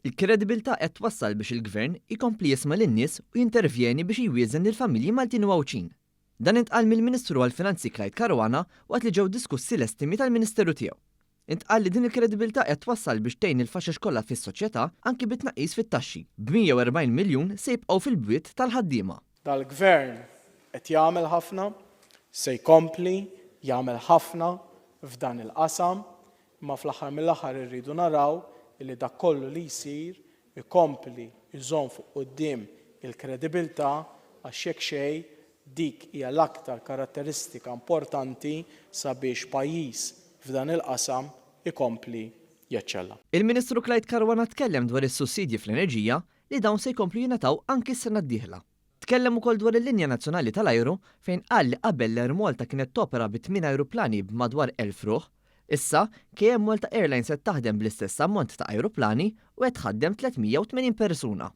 Il-kredibilità qed twassal biex il-Gvern ikompli jisma' lin-nies u jintervjeni biex jwieżen lill-familji Maltin u Għawċin. Dan intqal mill-Ministru għall-Finanzi Clyde Caruana waqt li ġew diskussi l-estimi tal-Ministeru tiegħu. Intqal li din il-kredibilità qed twassal biex tgħin il-faxex kollha fis-soċjetà anki bit-tnaqqis fit-taxxi b'140 miljun se jibqgħu fil-bwiet tal-ħaddiema. Dal-Gvern qed jagħmel ħafna, se jkompli jagħmel ħafna f'dan il-qasam, imma fl-aħħar mill-aħħar irridu naraw li dak kollu li jsir ikompli jżomm fuq quddiem il-kredibilità għax hekk xejn dik hija l-aktar karatteristika importanti sabiex pajjiż f'dan il-qasam ikompli jeċċella. Il-Ministru Clyde Caruana tkellem dwar is-sussidji fl-enerġija li dawn se jkomplu jingħataw anki s-sena d-dieħla. Tkellem ukoll dwar il-linja nazzjonali tal-ajru fejn qal li qabel l-Air Malta kienet topera b'8 ajruplani b'madwar 1000 ruħ, issa KM Malta Airlines qed taħdem bl-istess ammont ta' ajruplani u qed tħaddem 380 persuna.